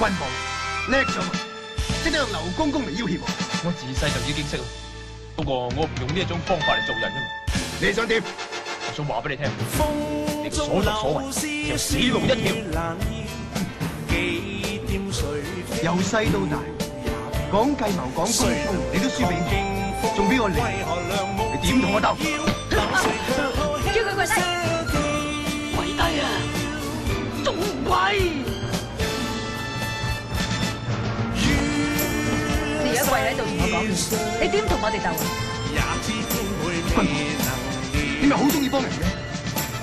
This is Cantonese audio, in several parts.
軍部叻咗，識得用劉公公嚟要挾我。我自細就已經識啦，不過我唔用呢一種方法嚟做人啫嘛。你想點？我想話俾你聽，你個所作所為就死路一條。由細到大，講計謀講功夫，你都輸俾我，仲俾我嚟，你點同我鬥？叫佢跪低，跪低啊！仲唔跪？你而家跪喺度同我講，你點同我哋鬥啊？君王，你咪好中意幫人嘅，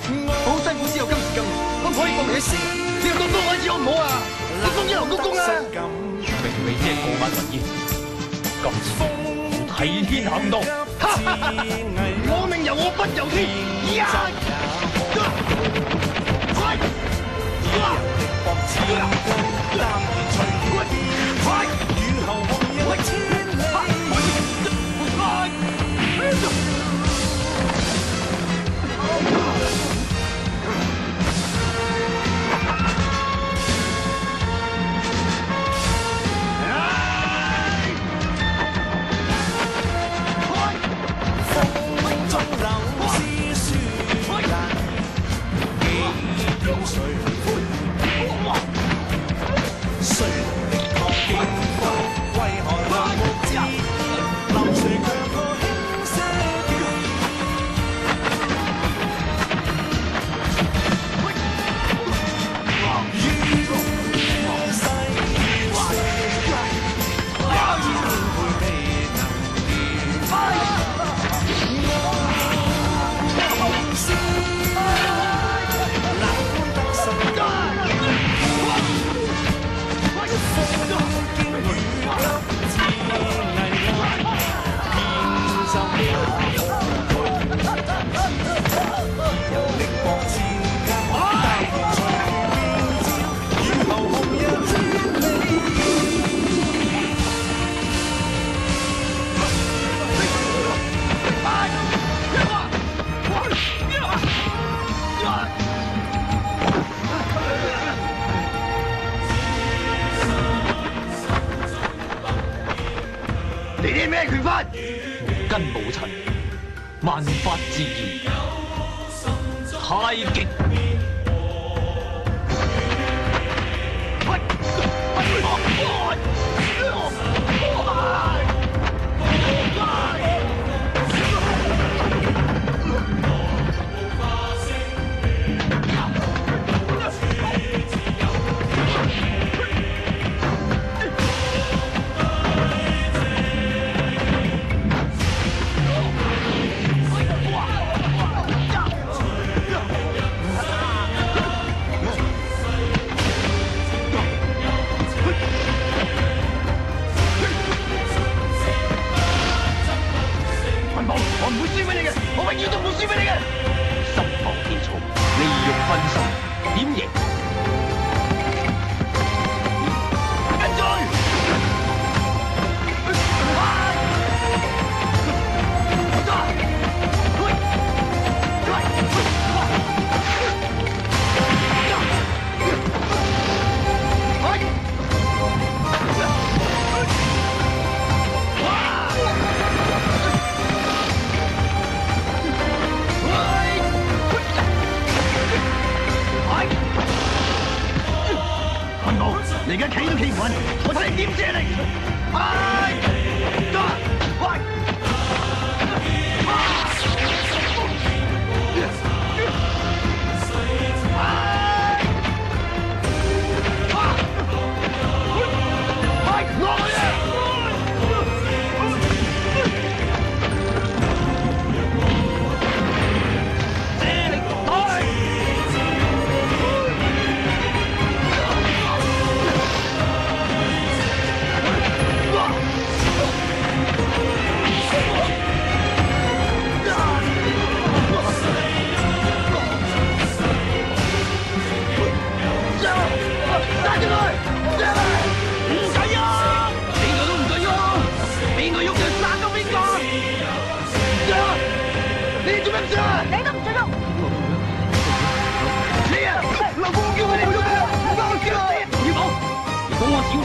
我好辛苦先有今時今日，我唔可以幫你一時。你又咁幫我一次好唔好啊？你公一劉公公啊！明明只係過眼雲煙，今次要替天行道。我命由我不由天。你啲咩拳法？無根無塵，萬法自然，太極。我唔會輸俾你嘅，我永遠都唔會輸俾你嘅。心浮氣躁，利欲分心，點贏？跟住！你而家企都企唔穩，我睇你點借力！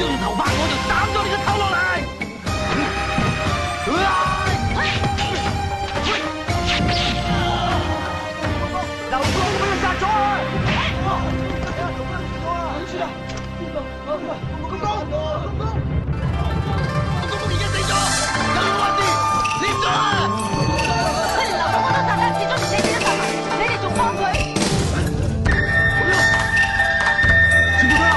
用頭髮我就擔咗你個頭落嚟。劉公俾佢殺咗啊！公公而家死咗，有冇話事？連咗啊！佢連劉公公都殺得，至咗連你哋一齊，你哋仲幫佢？全部退後！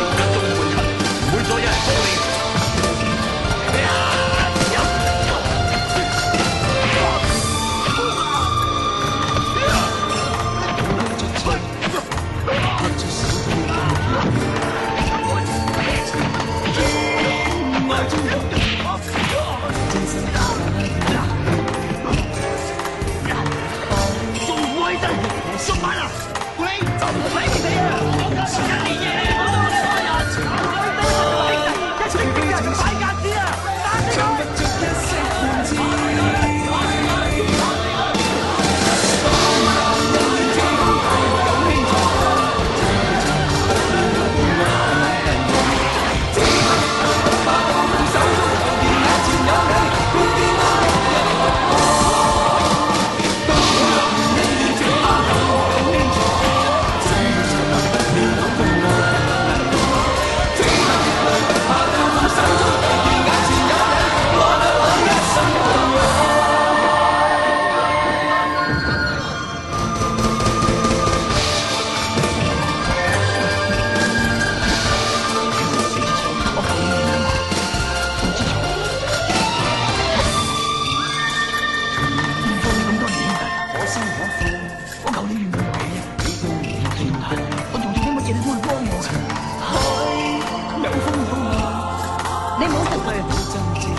一眾門親，唔會再有人幫你。做乜啊？你就唔使你啊！一年嘢你冇多人，一齊俾人擺架子啊！打死佢！你唔好食佢。